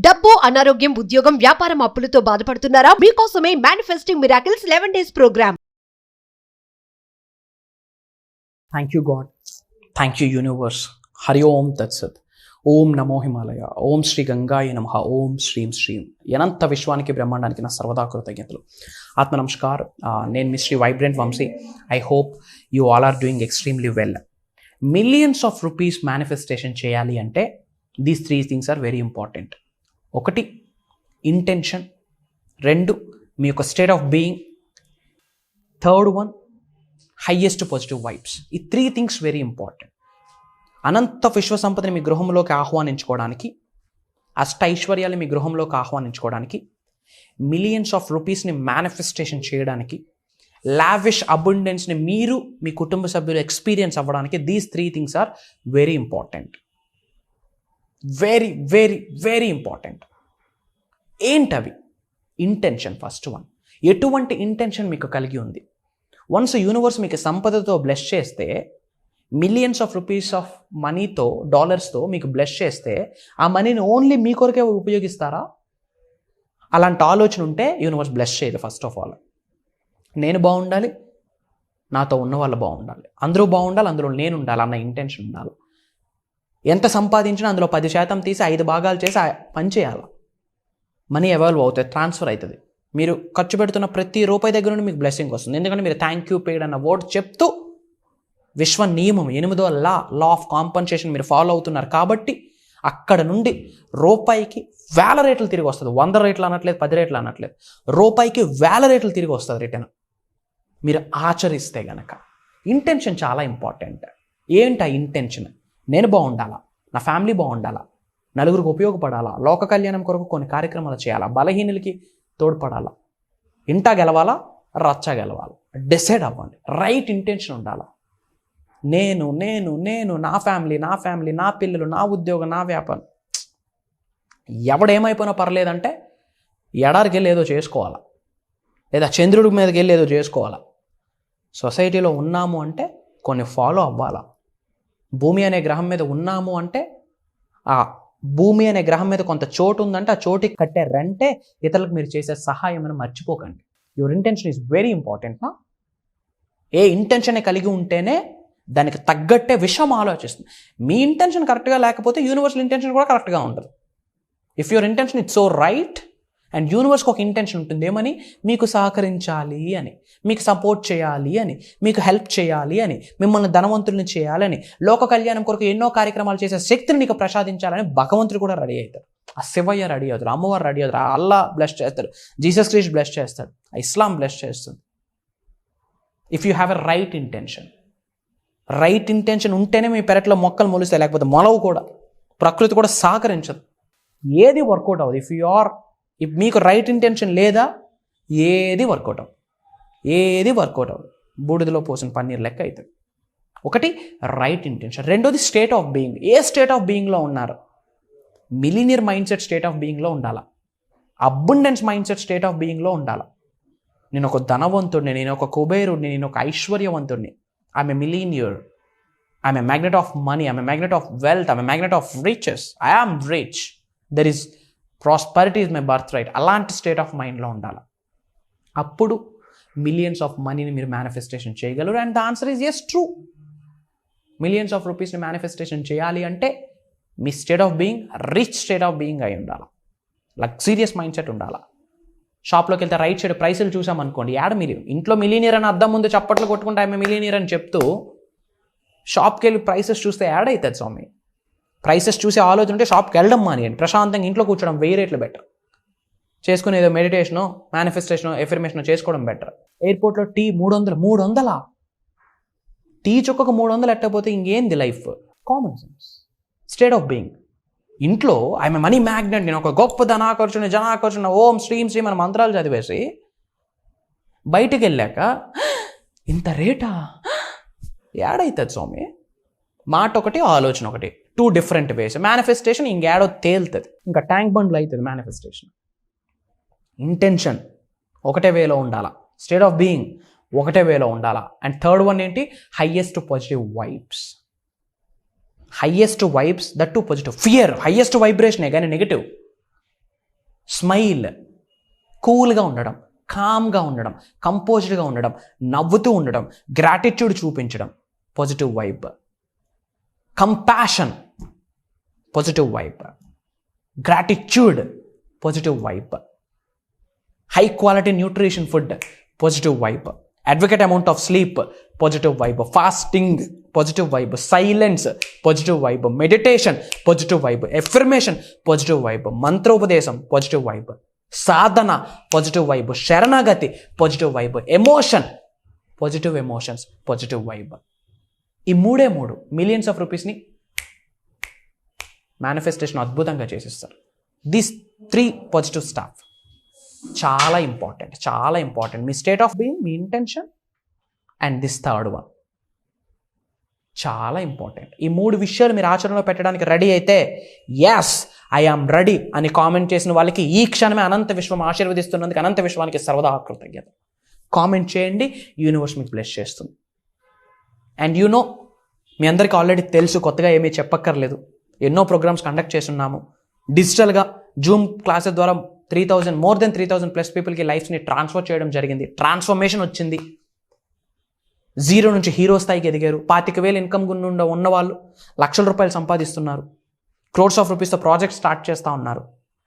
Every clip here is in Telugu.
డబ్బు, అనారోగ్యం, ఉద్యోగం, వ్యాపారం, అప్పులతో బాధపడుతున్నారా? మీకోసమే manifesting miracles 11 days programme. Thank you God, thank you universe. Hari Om తత్సత్. ఓం నమో హిమాలయ, ఓం శ్రీ గంగాయ నమః, ఓం శ్రీం శ్రీం. అనంత విశ్వానికి బ్రహ్మాండానికి నా సర్వదా కృతజ్ఞతలు. ఆత్మ నమస్కార్. నేను మీ Sri vibrant Vamsi. I hope you all are doing extremely well. Millions of rupees manifestation చేయాలి అంటే these 3 things are very important. 1 intention, 2 మీ యొక్క state of being, 3rd one highest positive vibes. ఈ 3 things వెరీ ఇంపార్టెంట్. అనంత విశ్వ సంపదని మీ గృహంలోకి ఆహ్వానించుకోవడానికి, అష్టైశ్వర్యాలు మీ గృహంలోకి ఆహ్వానించుకోవడానికి, మిలియన్స్ ఆఫ్ రూపీస్ని మేనిఫెస్టేషన్ చేయడానికి, లావిష్ అబుండెన్స్ని మీరు మీ కుటుంబ సభ్యులు ఎక్స్పీరియన్స్ అవ్వడానికి these 3 things are very important. Very very very important. ఏంటవి? ఇంటెన్షన్. ఫస్ట్ వన్, ఎటువంటి ఇంటెన్షన్ మీకు కలిగి ఉంది? వన్స్ యూనివర్స్ మీకు సంపదతో బ్లెస్ చేస్తే, మిలియన్స్ ఆఫ్ రూపీస్ ఆఫ్ మనీతో, డాలర్స్తో మీకు బ్లెస్ చేస్తే, ఆ మనీని ఓన్లీ మీ కొరకే ఉపయోగిస్తారా? అలాంటి ఆలోచన ఉంటే యూనివర్స్ బ్లెస్ చేయదు. ఫస్ట్ ఆఫ్ ఆల్ నేను బాగుండాలి, నాతో ఉన్న వాళ్ళు బాగుండాలి, అందరూ బాగుండాలి, అందులో నేను ఉండాలి అన్న ఇంటెన్షన్ ఉండాలి. ఎంత సంపాదించినా అందులో 10% తీసి 5 భాగాలు చేసి పని చేయాలి. మనీ ఎవాల్వ్ అవుతుంది, ట్రాన్స్ఫర్ అవుతుంది. మీరు ఖర్చు పెడుతున్న ప్రతి రూపాయి దగ్గర నుండి మీకు బ్లెస్సింగ్ వస్తుంది. ఎందుకంటే మీరు థ్యాంక్ యూ పేడ్ అన్న వర్డ్ చెప్తూ విశ్వ నియమం 8వ లా ఆఫ్ కాంపన్సేషన్ మీరు ఫాలో అవుతున్నారు. కాబట్టి అక్కడ నుండి రూపాయికి వేల రేట్లు తిరిగి వస్తుంది. 100 రేట్లు అనట్లేదు, 10 రేట్లు అనట్లేదు, రూపాయికి వేల రేట్లు తిరిగి వస్తుంది రిటర్న్ మీరు ఆచరిస్తే గనక. ఇంటెన్షన్ చాలా ఇంపార్టెంట్. ఏంటి ఆ ఇంటెన్షన్? నేను బాగుండాలా, నా ఫ్యామిలీ బాగుండాలా, నలుగురికి ఉపయోగపడాలా, లోక కళ్యాణం కొరకు కొన్ని కార్యక్రమాలు చేయాలా, బలహీనులకి తోడ్పడాలా, ఇంటా గెలవాలా, రచ్చ గెలవాలా, డిసైడ్ అవ్వండి. రైట్ ఇంటెన్షన్ ఉండాలా. నేను నేను నేను నా ఫ్యామిలీ, నా పిల్లలు, నా ఉద్యోగం, నా వ్యాపారం, ఎవడేమైపోయినా పర్లేదంటే ఎడారికి వెళ్ళి ఏదో చేసుకోవాలా, లేదా చంద్రుడి మీదకి వెళ్ళి ఏదో చేసుకోవాలా. సొసైటీలో ఉన్నాము అంటే కొన్ని ఫాలో అవ్వాలా. భూమి అనే గ్రహం మీద ఉన్నాము అంటే ఆ భూమి అనే గ్రహం మీద కొంత చోటు ఉందంటే ఆ చోటుకి కట్టే రెంటే ఇతరులకు మీరు చేసే సహాయం అని మర్చిపోకండి. Your intention is very important. A intention కలిగి ఉంటేనే దానికి తగ్గట్టే విషయం ఆలోచిస్తుంది. మీ ఇంటెన్షన్ కరెక్ట్గా లేకపోతే యూనివర్సల్ ఇంటెన్షన్ కూడా కరెక్ట్గా ఉంటుంది. If your intention it's so right and యూనివర్స్కి ఒక ఇంటెన్షన్ ఉంటుంది, ఏమని? మీకు సహకరించాలి అని, మీకు సపోర్ట్ చేయాలి అని, మీకు హెల్ప్ చేయాలి అని, మిమ్మల్ని ధనవంతుల్ని చేయాలని, లోక కళ్యాణం కొరకు ఎన్నో కార్యక్రమాలు చేసే శక్తిని నీకు ప్రసాదించాలని భగవంతుడు కూడా రెడీ అవుతారు. ఆ శివయ్య రెడీ అవుతారు, అమ్మవారు రెడీ అవుతారు, ఆ అల్లా బ్లెస్ చేస్తారు, జీసస్ క్రైస్ట్ బ్లెస్ చేస్తాడు, ఆ ఇస్లాం బ్లెస్ చేస్తుంది. If you have a right intention. Right intention ఉంటేనే మీ పెరట్లో మొక్కలు మొలుస్తాయి, లేకపోతే మొలవు కూడా. ప్రకృతి కూడా సహకరించదు, ఏది వర్కౌట్ అవ్వదు. ఇఫ్ మీకు రైట్ ఇంటెన్షన్ లేదా ఏది వర్కౌట్ అవ్వదు. బూడిదలో పోసిన పన్నీర్ లెక్క అవుతుంది. 1 రైట్ ఇంటెన్షన్. 2ది స్టేట్ ఆఫ్ బీయింగ్. ఏ స్టేట్ ఆఫ్ బీయింగ్లో ఉన్నారు? Millionaire mindset state of బీయింగ్లో ఉండాలా, abundance mindset state of బీయింగ్లో ఉండాలా. నేను ఒక ధనవంతుడిని, నేను ఒక కుబేరుడిని, నేను ఒక ఐశ్వర్యవంతుడిని. I'm a millionaire, I'm a magnet of money, I'm a magnet of wealth, I'm a magnet of riches, I'm rich, there is prosperity is my birthright. అలాంటి స్టేట్ ఆఫ్ మైండ్లో ఉండాలి. అప్పుడు మిలియన్స్ ఆఫ్ మనీని మీరు మేనిఫెస్టేషన్ చేయగలరు. And the answer is yes, true. Millions of రూపీస్ని మేనిఫెస్టేషన్ చేయాలి అంటే మీ state of being rich state of being అయి ఉండాలి. లగ్జీరియస్ మైండ్ సెట్ ఉండాలి. షాప్లోకి వెళ్తే రైట్ సైడ్ ప్రైసులు చూసామనుకోండి, మీరు ఇంట్లో మిలీనియర్ అని అద్దం ముందు చప్పట్లు కొట్టుకుంటే ఆమె మిలీనియర్ అని చెప్తూ షాప్కి వెళ్ళి ప్రైసెస్ చూస్తే యాడ్ అవుతుంది స్వామి. ప్రైసెస్ చూసే ఆలోచన ఉంటే షాప్కి వెళ్ళడం మానేయండి, ప్రశాంతంగా ఇంట్లో కూర్చోవడం 1000 రేట్లు బెటర్. చేసుకుని ఏదో మెడిటేషనో, మేనిఫెస్టేషనో, ఎఫర్మేషనో చేసుకోవడం బెటర్. ఎయిర్పోర్ట్లో టీ 300 టీ చుక్కకు 300 ఎట్టకపోతే ఇంకేంది life? Common sense. State of being. ఇంట్లో ఐఎమ్ మనీ మ్యాగ్నెట్, నేను ఒక గొప్ప జనాకర్షణ ఓం శ్రీం శ్రీం మన మంత్రాలు చదివేసి బయటికి వెళ్ళాక ఇంత రేటా యాడ్ అవుతుంది స్వామి. మాట ఒకటి, ఆలోచన ఒకటి, 2 different ways. మేనిఫెస్టేషన్ ఇంకేడో తేలుతుంది, ఇంకా ట్యాంక్ బండ్లు అవుతుంది మేనిఫెస్టేషన్. ఇంటెన్షన్ ఒకటే వేలో ఉండాలా, స్టేట్ ఆఫ్ బీయింగ్ ఒకటే వేలో ఉండాలా. అండ్ 3rd one ఏంటి? Highest positive vibes. Highest vibes, that to positive. Fear highest వైబ్రేషనే కానీ నెగిటివ్. స్మైల్, కూల్గా ఉండడం, కామ్గా ఉండడం, కంపోజ్డ్గా ఉండడం, నవ్వుతూ ఉండడం, గ్రాటిట్యూడ్ చూపించడం, positive vibe. Compassion, positive vibe. Gratitude, positive vibe. High quality nutrition food, positive vibe. Advocate amount of sleep, positive vibe. Fasting, positive vibe. Silence, positive vibe. Meditation, positive vibe. Affirmation, positive vibe. మంత్రోపదేశం, పాజిటివ్ వైబ్. సాధన, పాజిటివ్ వైబ్. శరణాగతి, positive vibe. Emotion, positive emotions, positive vibe. ఈ మూడే మూడు మిలియన్స్ ఆఫ్ రూపీస్ని మేనిఫెస్టేషన్ అద్భుతంగా చేసిస్తారు. దిస్ 3 పాజిటివ్ స్టాఫ్ చాలా ఇంపార్టెంట్, చాలా important. Me state of being, me intention, and this third one చాలా ఇంపార్టెంట్. ఈ 3 విషయాలు మీరు ఆచరణలో పెట్టడానికి రెడీ అయితే, ఎస్ ఐ ఆమ్ రెడీ అని కామెంట్ చేసిన వాళ్ళకి ఈ క్షణమే అనంత విశ్వం ఆశీర్వదిస్తున్నందుకు అనంత విశ్వానికి సర్వదా కృతజ్ఞత. కామెంట్ చేయండి, యూనివర్స్ మీకు బ్లెస్ చేస్తుంది. అండ్ మీ అందరికీ ఆల్రెడీ తెలుసు, కొత్తగా ఏమీ చెప్పక్కర్లేదు. ఎన్నో ప్రోగ్రామ్స్ కండక్ట్ చేస్తున్నాము డిజిటల్గా. జూమ్ క్లాసెస్ ద్వారా మోర్ దెన్ 3,000+ పీపుల్కి లైఫ్ని ట్రాన్స్ఫర్ చేయడం జరిగింది. ట్రాన్స్ఫర్మేషన్ వచ్చింది. 0 నుంచి హీరో స్థాయికి ఎదిగారు. 25,000 ఇన్కమ్ గుండా ఉన్నవాళ్ళు లక్షల రూపాయలు సంపాదిస్తున్నారు. క్రోర్స్ ఆఫ్ రూపీస్తో ప్రాజెక్ట్ స్టార్ట్ చేస్తూ ఉన్నారు.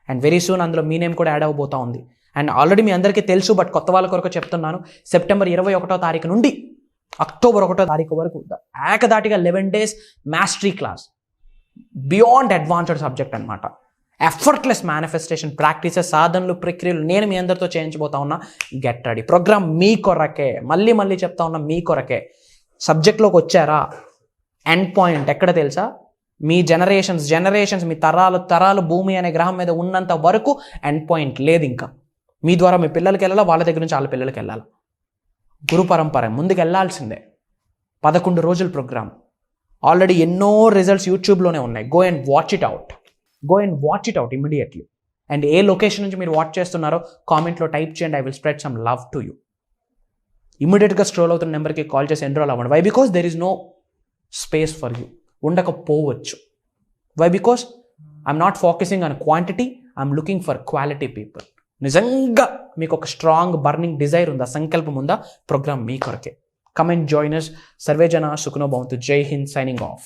అండ్ వెరీ సూన్ అందులో మీ నేమ్ కూడా యాడ్ అవబోతూ ఉంది. అండ్ ఆల్రెడీ మీ అందరికీ తెలుసు, బట్ కొత్త వాళ్ళ కొరకు చెప్తున్నాను. సెప్టెంబర్ 21వ తారీఖు నుండి అక్టోబర్ 1వ తారీఖు వరకు ఏకదాటిగా 11 days mastery class, beyond advanced subject అనమాట. ఎఫర్ట్లెస్ మేనిఫెస్టేషన్ ప్రాక్టీసెస్, సాధనలు, ప్రక్రియలు నేను మీ అందరితో చేయించబోతా ఉన్నా. Get ready. ప్రోగ్రామ్ మీ కొరకే, మళ్ళీ చెప్తా ఉన్నా, మీ కొరకే. సబ్జెక్ట్లోకి వచ్చారా, ఎండ్ పాయింట్ ఎక్కడ తెలుసా? మీ జనరేషన్స్ మీ తరాలు భూమి అనే గ్రహం మీద ఉన్నంత వరకు ఎండ్ పాయింట్ లేదు. ఇంకా మీ ద్వారా మీ పిల్లలకి వెళ్ళాలా, వాళ్ళ దగ్గర నుంచి వాళ్ళ పిల్లలకి వెళ్ళాలి. గురు పరంపర ముందుకు వెళ్ళాల్సిందే. 11 రోజుల ప్రోగ్రామ్. ఆల్రెడీ ఎన్నో రిజల్ట్స్ యూట్యూబ్లోనే ఉన్నాయి. Go and watch it out immediately. And ఏ లొకేషన్ నుంచి మీరు వాచ్ చేస్తున్నారో కామెంట్లో టైప్ చేయండి. I will spread some love to you. ఇమీడియట్గా స్క్రోల్ అవుతున్న నెంబర్కి కాల్ చేసి ఎన్రోల్ అవ్వండి. Why? Because there is no space for you. ఉండకపోవచ్చు. Why? Because I'm not focusing on quantity, I'm looking for quality people. నిజంగా మీకు ఒక స్ట్రాంగ్ బర్నింగ్ డిజైర్ ఉందా, సంకల్పం ఉందా, ప్రోగ్రామ్ మీ కొరకే. Come and join us. Survey జన సుఖనో భవంతు. జై హింద్. Signing off.